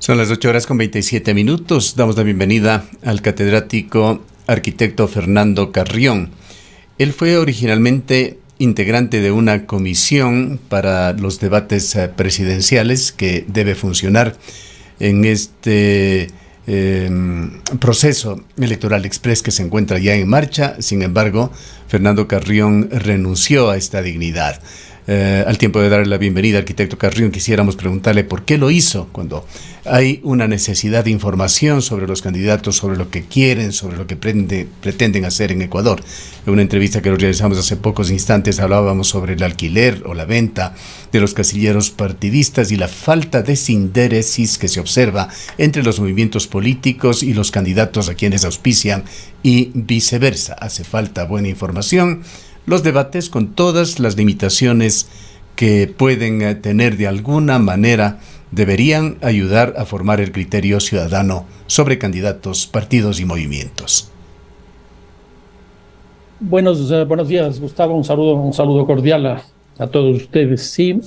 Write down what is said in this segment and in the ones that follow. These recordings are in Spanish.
Son las 8:27. Damos la bienvenida al catedrático arquitecto Fernando Carrión. Él fue originalmente integrante de una comisión para los debates presidenciales que debe funcionar en este proceso electoral express que se encuentra ya en marcha. Sin embargo, Fernando Carrión renunció a esta dignidad. Al tiempo de darle la bienvenida, arquitecto Carrión, quisiéramos preguntarle por qué lo hizo cuando hay una necesidad de información sobre los candidatos, sobre lo que quieren, sobre lo que pretenden hacer en Ecuador. En una entrevista que realizamos hace pocos instantes hablábamos sobre el alquiler o la venta de los casilleros partidistas y la falta de sindéresis que se observa entre los movimientos políticos y los candidatos a quienes auspician y viceversa. Hace falta buena información. Los debates, con todas las limitaciones que pueden tener de alguna manera, deberían ayudar a formar el criterio ciudadano sobre candidatos, partidos y movimientos. Buenos días, Gustavo. Un saludo cordial a todos ustedes. Sí,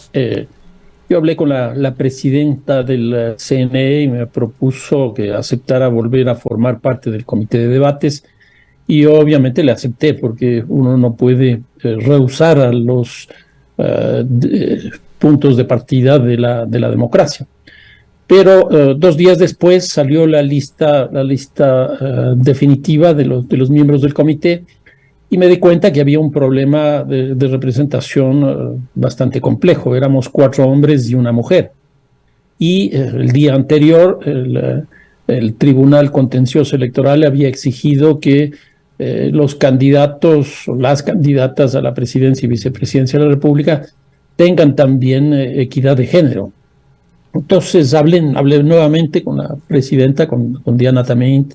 yo hablé con la presidenta del CNE y me propuso que aceptara volver a formar parte del comité de debates. Y obviamente le acepté porque uno no puede rehusar a los puntos de partida de la democracia. Pero 2 días después salió la lista definitiva de los miembros del comité y me di cuenta que había un problema de representación bastante complejo. Éramos 4 hombres y una mujer. Y el día anterior el Tribunal Contencioso Electoral había exigido que los candidatos o las candidatas a la presidencia y vicepresidencia de la República tengan también equidad de género. Entonces hablé nuevamente con la presidenta, con Diana Tamint,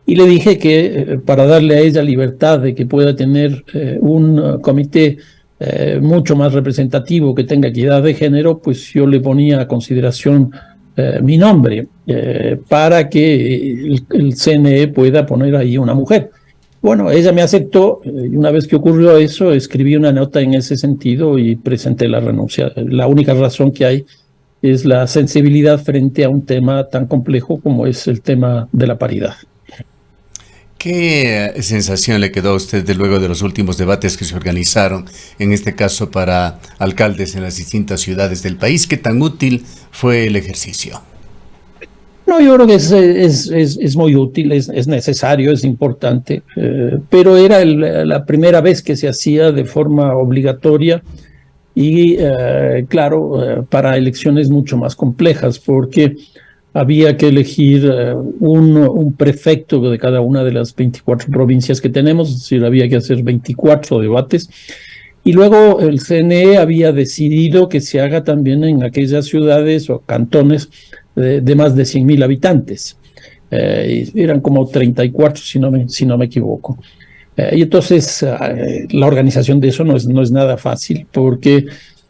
y le dije que para darle a ella libertad de que pueda tener un comité mucho más representativo, que tenga equidad de género, pues yo le ponía a consideración mi nombre para que el CNE pueda poner ahí una mujer. Bueno, ella me aceptó y una vez que ocurrió eso, escribí una nota en ese sentido y presenté la renuncia. La única razón que hay es la sensibilidad frente a un tema tan complejo como es el tema de la paridad. ¿Qué sensación le quedó a usted luego de los últimos debates que se organizaron, en este caso para alcaldes en las distintas ciudades del país? ¿Qué tan útil fue el ejercicio? No, yo creo que es muy útil, es necesario, es importante, pero era la primera vez que se hacía de forma obligatoria y, claro, para elecciones mucho más complejas, porque había que elegir un prefecto de cada una de las 24 provincias que tenemos, es decir, había que hacer 24 debates. Y luego el CNE había decidido que se haga también en aquellas ciudades o cantones de más de 100.000 habitantes. Eran como 34, si no me equivoco. Y entonces la organización de eso no es nada fácil, porque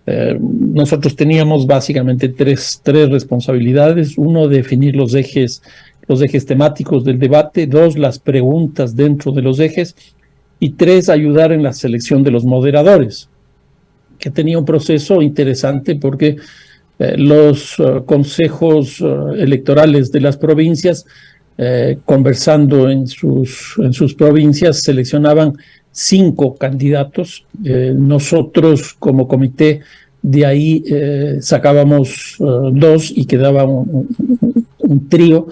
nosotros teníamos básicamente tres responsabilidades. Uno, definir los ejes temáticos del debate. 2, las preguntas dentro de los ejes. Y 3, ayudar en la selección de los moderadores, que tenía un proceso interesante porque los consejos electorales de las provincias, conversando en sus provincias, seleccionaban 5 candidatos. Nosotros como comité de ahí sacábamos 2 y quedaba un trío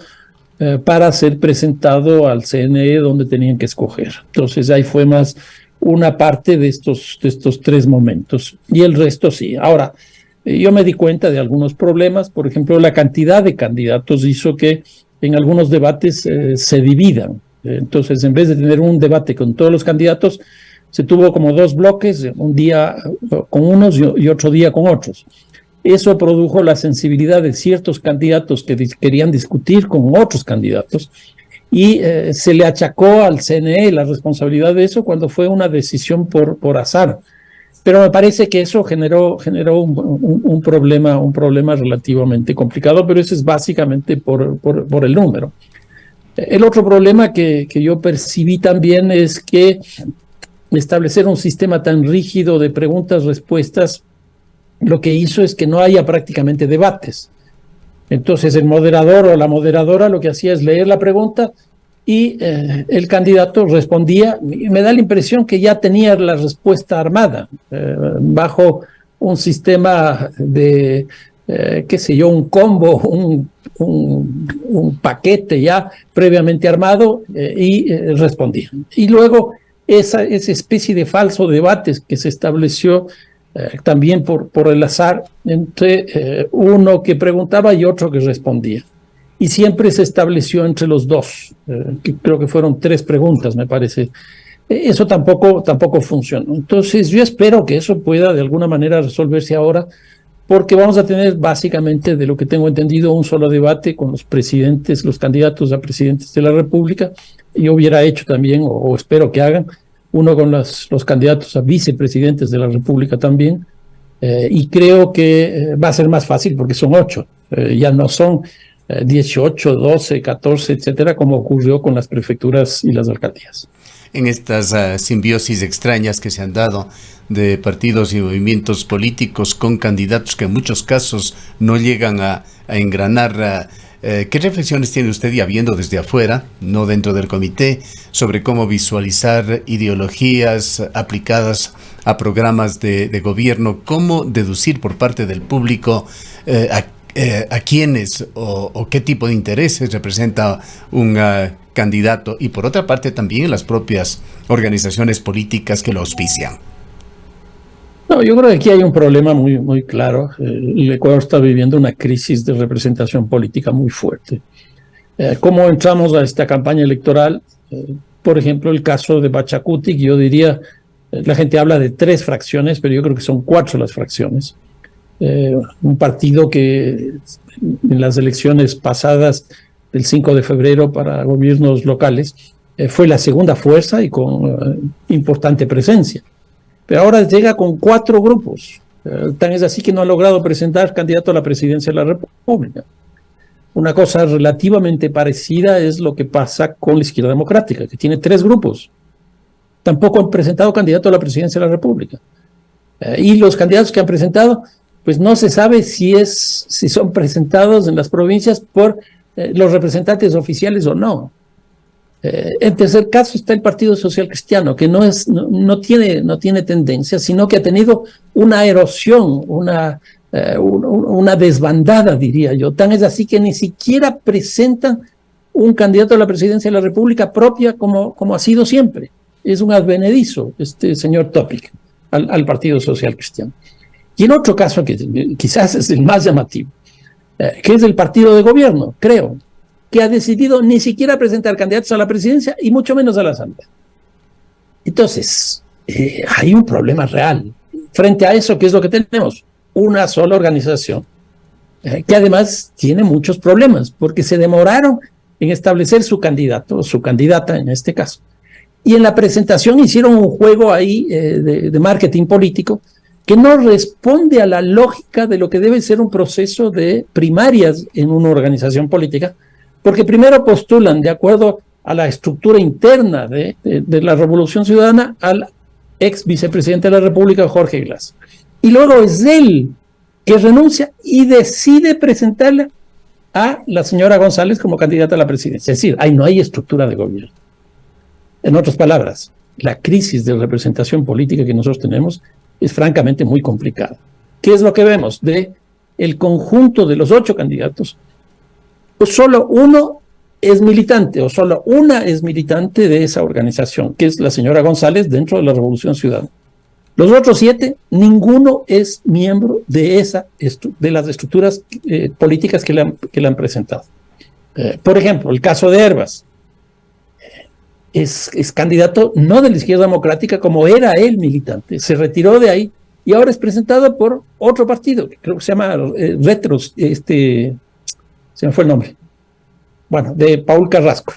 para ser presentado al CNE donde tenían que escoger. Entonces ahí fue más una parte de estos 3 momentos y el resto sí. Ahora, yo me di cuenta de algunos problemas. Por ejemplo, la cantidad de candidatos hizo que en algunos debates se dividan. Entonces, en vez de tener un debate con todos los candidatos, se tuvo como 2 bloques, un día con unos y otro día con otros. Eso produjo la sensibilidad de ciertos candidatos que querían discutir con otros candidatos y se le achacó al CNE la responsabilidad de eso cuando fue una decisión por azar. Pero me parece que eso generó un problema relativamente complicado, pero eso es básicamente por el número. El otro problema que yo percibí también es que establecer un sistema tan rígido de preguntas-respuestas lo que hizo es que no haya prácticamente debates. Entonces el moderador o la moderadora lo que hacía es leer la pregunta y el candidato respondía. Me da la impresión que ya tenía la respuesta armada, bajo un sistema de, qué sé yo, un combo, un paquete ya previamente armado, y respondía. Y luego esa especie de falso debate que se estableció también por el azar entre uno que preguntaba y otro que respondía. Y siempre se estableció entre los dos, que creo que fueron 3 preguntas, me parece. Eso tampoco funcionó. Entonces yo espero que eso pueda de alguna manera resolverse ahora, porque vamos a tener básicamente, de lo que tengo entendido, un solo debate con los presidentes, los candidatos a presidentes de la República. Yo hubiera hecho también, o espero que hagan, uno con los candidatos a vicepresidentes de la República también, y creo que va a ser más fácil porque son 8, ya no son 18, 12, 14, etcétera, como ocurrió con las prefecturas y las alcaldías. En estas simbiosis extrañas que se han dado de partidos y movimientos políticos con candidatos que en muchos casos no llegan a engranar, ¿qué reflexiones tiene usted, ya viendo desde afuera, no dentro del comité, sobre cómo visualizar ideologías aplicadas a programas de gobierno? ¿Cómo deducir por parte del público a quiénes o qué tipo de intereses representa un candidato, y por otra parte también las propias organizaciones políticas que lo auspician? No, yo creo que aquí hay un problema muy claro. El Ecuador está viviendo una crisis de representación política muy fuerte. ¿Cómo entramos a esta campaña electoral? Por ejemplo, el caso de Pachacutic, yo diría, la gente habla de 3 fracciones, pero yo creo que son 4 las fracciones. Un partido que en las elecciones pasadas del 5 de febrero para gobiernos locales fue la segunda fuerza y con importante presencia. Pero ahora llega con 4 grupos. Tan es así que no ha logrado presentar candidato a la presidencia de la República. Una cosa relativamente parecida es lo que pasa con la Izquierda Democrática, que tiene 3 grupos. Tampoco han presentado candidato a la presidencia de la República. Y los candidatos que han presentado, pues no se sabe si son presentados en las provincias por los representantes oficiales o no. En tercer caso está el Partido Social Cristiano, que no tiene tendencia, sino que ha tenido una erosión, una desbandada, diría yo. Tan es así que ni siquiera presentan un candidato a la presidencia de la República propia como ha sido siempre. Es un advenedizo, este señor Topic, al Partido Social Cristiano. Y en otro caso, que quizás es el más llamativo, que es el partido de gobierno, creo, que ha decidido ni siquiera presentar candidatos a la presidencia y mucho menos a la asamblea. Entonces, hay un problema real. Frente a eso, ¿qué es lo que tenemos? Una sola organización, que además tiene muchos problemas, porque se demoraron en establecer su candidato, o su candidata en este caso. Y en la presentación hicieron un juego ahí de marketing político que no responde a la lógica de lo que debe ser un proceso de primarias en una organización política, porque primero postulan, de acuerdo a la estructura interna de la Revolución Ciudadana, al ex vicepresidente de la República, Jorge Glass. Y luego es él que renuncia y decide presentarla a la señora González como candidata a la presidencia. Es decir, ahí no hay estructura de gobierno. En otras palabras, la crisis de representación política que nosotros tenemos es francamente muy complicada. ¿Qué es lo que vemos? De el conjunto de los 8 candidatos, pues solo uno es militante, o solo una es militante de esa organización, que es la señora González dentro de la Revolución Ciudadana. Los otros 7, ninguno es miembro de las estructuras políticas que le han presentado. Por ejemplo, el caso de Herbas. Es candidato no de la Izquierda Democrática, como era él militante. Se retiró de ahí y ahora es presentado por otro partido, que creo que se llama Retros, se me fue el nombre. Bueno, de Paul Carrasco.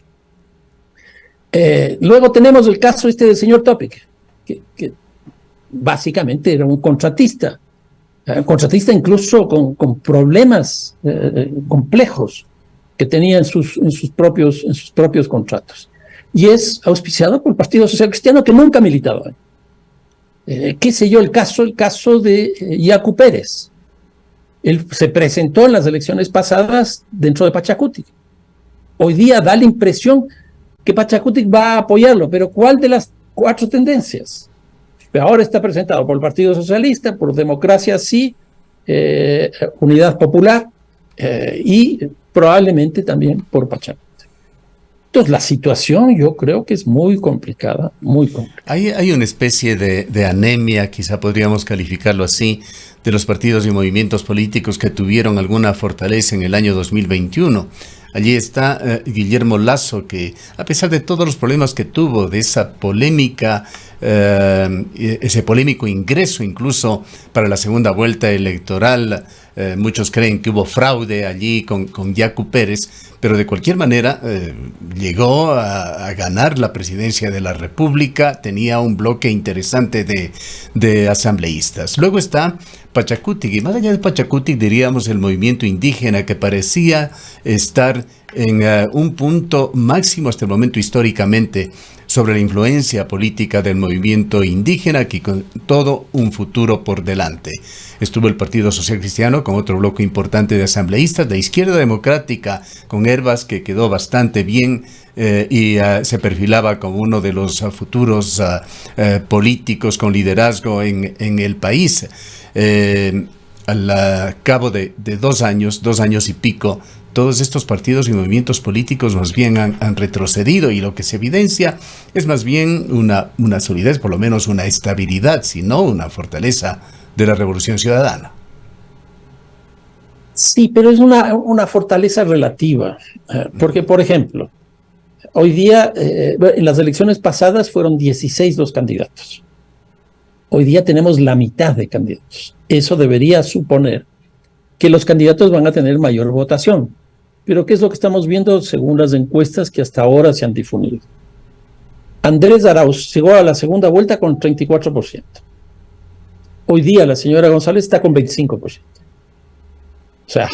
Luego tenemos el caso del señor Topic, que básicamente era un contratista incluso con problemas complejos que tenía en sus propios contratos. Y es auspiciado por el Partido Social Cristiano, que nunca ha militado ahí. Qué sé yo, el caso de Yacu Pérez, Él se presentó en las elecciones pasadas dentro de Pachacutic. Hoy día da la impresión que Pachacutic va a apoyarlo, pero ¿cuál de las 4 tendencias? Ahora está presentado por el Partido Socialista, por Democracia Sí, Unidad Popular y probablemente también por Pachacutic. Entonces, la situación yo creo que es muy complicada, muy complicada. Hay una especie de anemia, quizá podríamos calificarlo así, de los partidos y movimientos políticos que tuvieron alguna fortaleza en el año 2021. Allí está Guillermo Lasso, que a pesar de todos los problemas que tuvo, de esa polémica, ese polémico ingreso incluso para la segunda vuelta electoral, muchos creen que hubo fraude allí con Yacu Pérez, pero de cualquier manera llegó a ganar la presidencia de la República, tenía un bloque interesante de asambleístas. Luego está Pachacutic, y más allá de Pachacutic diríamos el movimiento indígena, que parecía estar en un punto máximo hasta el momento históricamente sobre la influencia política del movimiento indígena, aquí con todo un futuro por delante. Estuvo el Partido Social Cristiano con otro bloque importante de asambleístas, de Izquierda Democrática con Hervas, que quedó bastante bien y se perfilaba como uno de los futuros políticos con liderazgo en el país. Al cabo de 2 años y pico, todos estos partidos y movimientos políticos más bien han retrocedido, y lo que se evidencia es más bien una solidez, por lo menos una estabilidad, sino una fortaleza de la Revolución Ciudadana. Sí, pero es una fortaleza relativa, porque, por ejemplo, hoy día, en las elecciones pasadas fueron 16 los candidatos. Hoy día tenemos la mitad de candidatos. Eso debería suponer que los candidatos van a tener mayor votación. Pero ¿qué es lo que estamos viendo según las encuestas que hasta ahora se han difundido? Andrés Arauz llegó a la segunda vuelta con 34%. Hoy día la señora González está con 25%. O sea,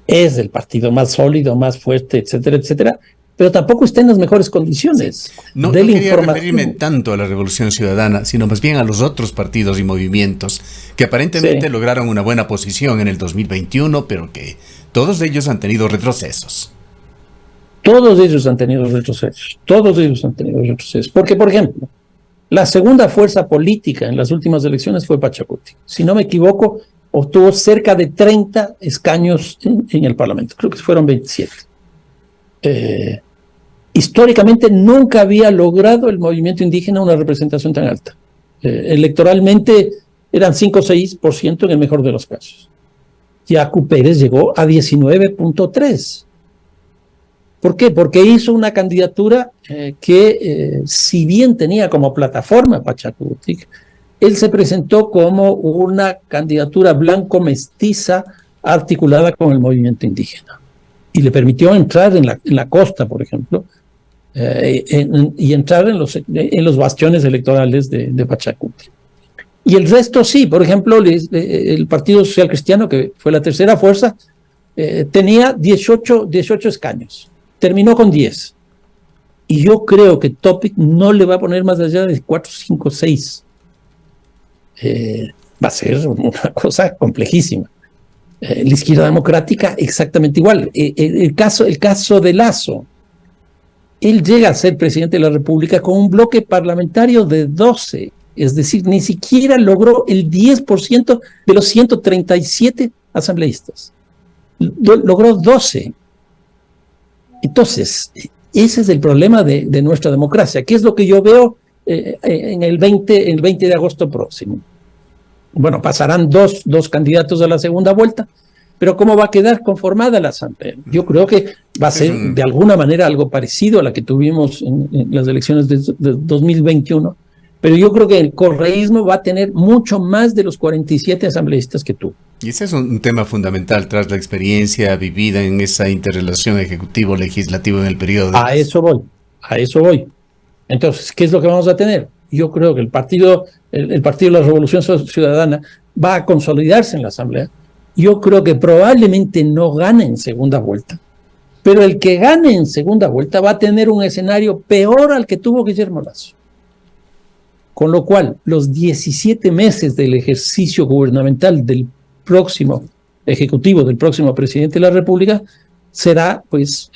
es el partido más sólido, más fuerte, etcétera, etcétera, pero tampoco está en las mejores condiciones. Sí. No quería referirme tanto a la Revolución Ciudadana, sino más bien a los otros partidos y movimientos que aparentemente lograron una buena posición en el 2021, pero que todos ellos han tenido retrocesos. Todos ellos han tenido retrocesos. Porque, por ejemplo, la segunda fuerza política en las últimas elecciones fue Pachacutic. Si no me equivoco, obtuvo cerca de 30 escaños en el Parlamento. Creo que fueron 27. Históricamente nunca había logrado el movimiento indígena una representación tan alta. Electoralmente eran 5 o 6% en el mejor de los casos. Yacu Pérez llegó a 19.3%. ¿Por qué? Porque hizo una candidatura que, si bien tenía como plataforma Pachacutic, él se presentó como una candidatura blanco-mestiza articulada con el movimiento indígena. Y le permitió entrar en la costa, por ejemplo, y entrar en los bastiones electorales de Pachacutic. Y el resto sí, por ejemplo, el Partido Social Cristiano, que fue la tercera fuerza, tenía 18 escaños, terminó con 10. Y yo creo que Topic no le va a poner más allá de 4, 5, 6. Va a ser una cosa complejísima. La Izquierda Democrática exactamente igual. El caso de Lasso, él llega a ser presidente de la República con un bloque parlamentario de 12, es decir, ni siquiera logró el 10% de los 137 asambleístas. Logró 12. Entonces, ese es el problema de nuestra democracia. ¿Qué es lo que yo veo en el 20 de agosto próximo? Bueno, pasarán dos candidatos a la segunda vuelta, pero ¿cómo va a quedar conformada la asamblea? Yo creo que va a ser de alguna manera algo parecido a la que tuvimos en las elecciones de 2021, pero yo creo que el correísmo va a tener mucho más de los 47 asambleístas que tuvo. Y ese es un tema fundamental tras la experiencia vivida en esa interrelación ejecutivo-legislativo en el periodo. A eso voy. Entonces, ¿qué es lo que vamos a tener? Yo creo que el partido de la Revolución Ciudadana va a consolidarse en la Asamblea. Yo creo que probablemente no gane en segunda vuelta, pero el que gane en segunda vuelta va a tener un escenario peor al que tuvo Guillermo Lasso. Con lo cual, los 17 meses del ejercicio gubernamental del próximo ejecutivo, del próximo presidente de la República, será, pues,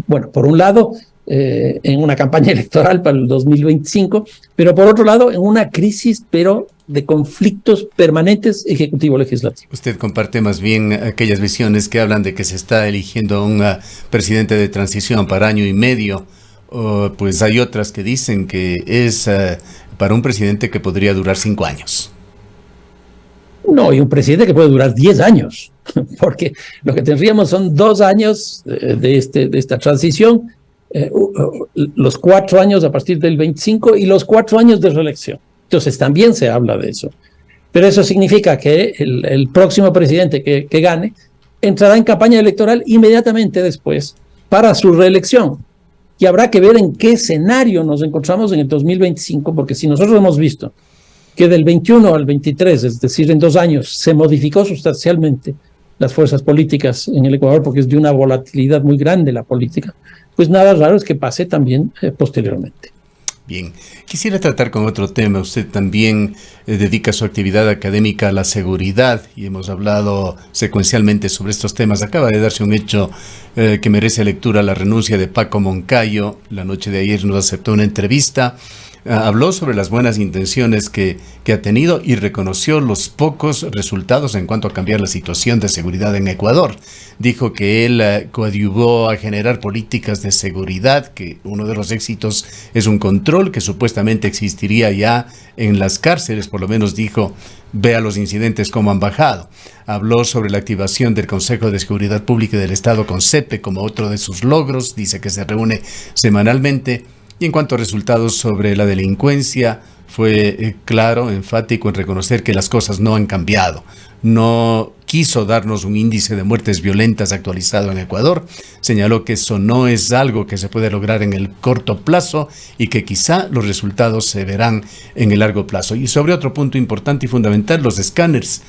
bueno, por un lado, en una campaña electoral para el 2025, pero por otro lado, en una crisis, pero de conflictos permanentes ejecutivo-legislativo. Usted comparte más bien aquellas visiones que hablan de que se está eligiendo un presidente de transición para año y medio, pues hay otras que dicen que es para un presidente que podría durar 5 años. No, y un presidente que puede durar 10 años, porque lo que tendríamos son 2 años de esta transición, los 4 años a partir del 25 y los 4 años de reelección. Entonces también se habla de eso. Pero eso significa que el próximo presidente que gane entrará en campaña electoral inmediatamente después para su reelección. Y habrá que ver en qué escenario nos encontramos en el 2025, porque si nosotros hemos visto que del 21 al 23, es decir, en 2 años, se modificó sustancialmente las fuerzas políticas en el Ecuador, porque es de una volatilidad muy grande la política, pues nada raro es que pase también posteriormente. Bien, quisiera tratar con otro tema. Usted también dedica su actividad académica a la seguridad y hemos hablado secuencialmente sobre estos temas. Acaba de darse un hecho que merece lectura, la renuncia de Paco Moncayo. La noche de ayer nos aceptó una entrevista. Habló sobre las buenas intenciones que ha tenido y reconoció los pocos resultados en cuanto a cambiar la situación de seguridad en Ecuador. Dijo que él coadyuvó a generar políticas de seguridad, que uno de los éxitos es un control que supuestamente existiría ya en las cárceles, por lo menos dijo, vea los incidentes como han bajado. Habló sobre la activación del Consejo de Seguridad Pública del Estado con CEPE como otro de sus logros, dice que se reúne semanalmente. Y en cuanto a resultados sobre la delincuencia, fue claro, enfático en reconocer que las cosas no han cambiado. No quiso darnos un índice de muertes violentas actualizado en Ecuador. Señaló que eso no es algo que se puede lograr en el corto plazo y que quizá los resultados se verán en el largo plazo. Y sobre otro punto importante y fundamental, los escáneres.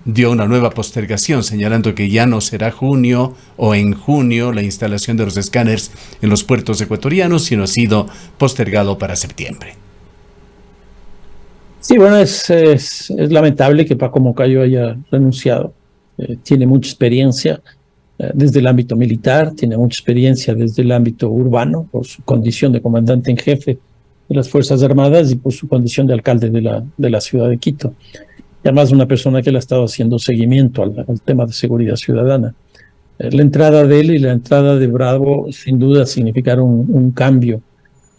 Dio una nueva postergación, señalando que ya no será junio o en junio la instalación de los escáneres en los puertos ecuatorianos, sino ha sido postergado para septiembre. Sí, bueno, es lamentable que Paco Moncayo haya renunciado. Tiene mucha experiencia desde el ámbito militar, tiene mucha experiencia desde el ámbito urbano, por su condición de comandante en jefe de las Fuerzas Armadas y por su condición de alcalde de la ciudad de Quito. Y además una persona que le ha estado haciendo seguimiento al tema de seguridad ciudadana. La entrada de él y la entrada de Bravo sin duda significaron un cambio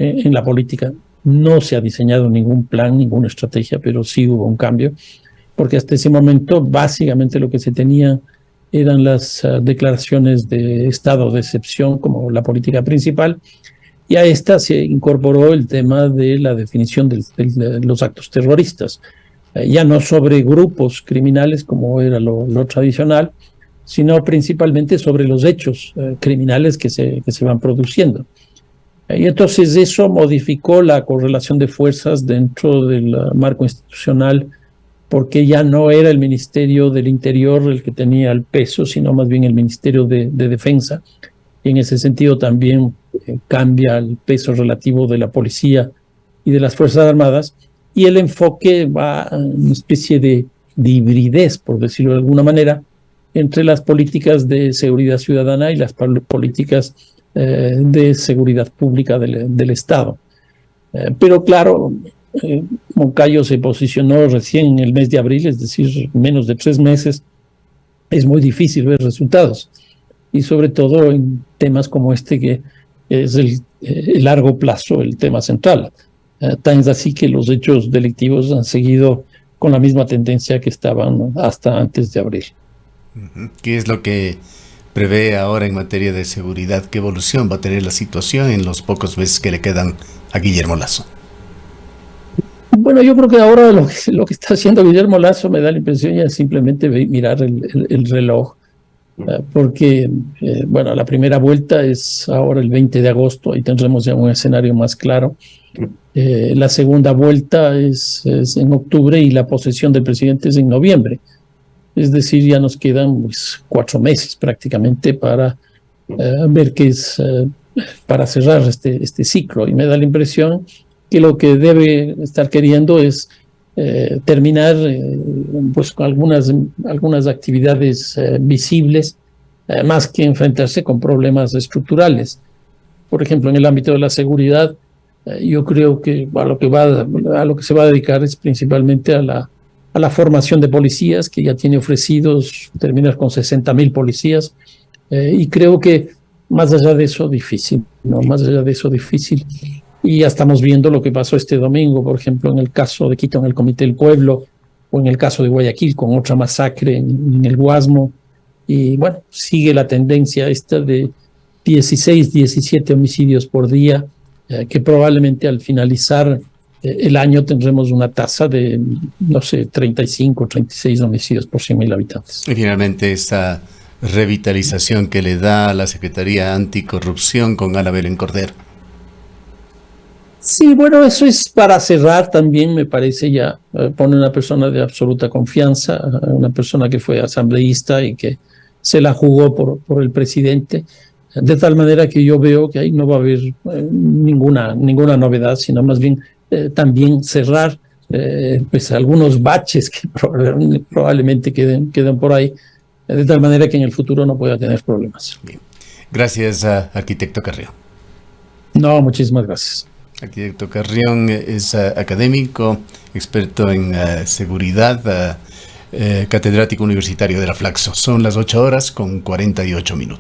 en la política. No se ha diseñado ningún plan, ninguna estrategia, pero sí hubo un cambio, porque hasta ese momento básicamente lo que se tenía eran las declaraciones de estado de excepción como la política principal, y a esta se incorporó el tema de la definición de los actos terroristas. Ya no sobre grupos criminales como era lo tradicional, sino principalmente sobre los hechos criminales que se van produciendo. Y entonces eso modificó la correlación de fuerzas dentro del marco institucional, porque ya no era el Ministerio del Interior el que tenía el peso, sino más bien el Ministerio de Defensa. Y en ese sentido también cambia el peso relativo de la policía y de las Fuerzas Armadas, y el enfoque va a una especie de hibridez, por decirlo de alguna manera, entre las políticas de seguridad ciudadana y las políticas de seguridad pública del Estado. Pero claro, Moncayo se posicionó recién en el mes de abril, es decir, menos de 3 meses. Es muy difícil ver resultados, y sobre todo en temas como este, que es el largo plazo, el tema central. Tan es así que los hechos delictivos han seguido con la misma tendencia que estaban hasta antes de abril. ¿Qué es lo que prevé ahora en materia de seguridad? ¿Qué evolución va a tener la situación en los pocos meses que le quedan a Guillermo Lasso? Bueno, yo creo que ahora lo que está haciendo Guillermo Lasso me da la impresión ya simplemente mirar el reloj, porque bueno, la primera vuelta es ahora el 20 de agosto y tendremos ya un escenario más claro. La segunda vuelta es en octubre y la posesión del presidente es en noviembre. Es decir, ya nos quedan pues 4 meses prácticamente para ver qué es, para cerrar este ciclo. Y me da la impresión que lo que debe estar queriendo es terminar pues con algunas actividades visibles, más que enfrentarse con problemas estructurales. Por ejemplo, en el ámbito de la seguridad, yo creo que a lo que se va a dedicar es principalmente a la formación de policías, que ya tiene ofrecidos terminar con 60.000 policías, y creo que más allá de eso difícil, ¿no? Más allá de eso difícil. Y ya estamos viendo lo que pasó este domingo, por ejemplo, en el caso de Quito, en el Comité del Pueblo, o en el caso de Guayaquil, con otra masacre en el Guasmo. Y bueno, sigue la tendencia esta de 16, 17 homicidios por día, que probablemente al finalizar el año tendremos una tasa de, no sé, 35, 36 homicidios por 100.000 habitantes. Y finalmente esta revitalización que le da a la Secretaría Anticorrupción con Ana Belén Cordero. Sí, bueno, eso es para cerrar también, me parece ya, pone una persona de absoluta confianza, una persona que fue asambleísta y que se la jugó por el presidente, de tal manera que yo veo que ahí no va a haber ninguna novedad, sino más bien también cerrar pues algunos baches que probablemente queden por ahí, de tal manera que en el futuro no pueda tener problemas. Bien. Gracias, arquitecto Carrión. No, muchísimas gracias. Arquitecto Carrión es académico, experto en seguridad, catedrático universitario de la Flaxo. Son las 8:48 minutos.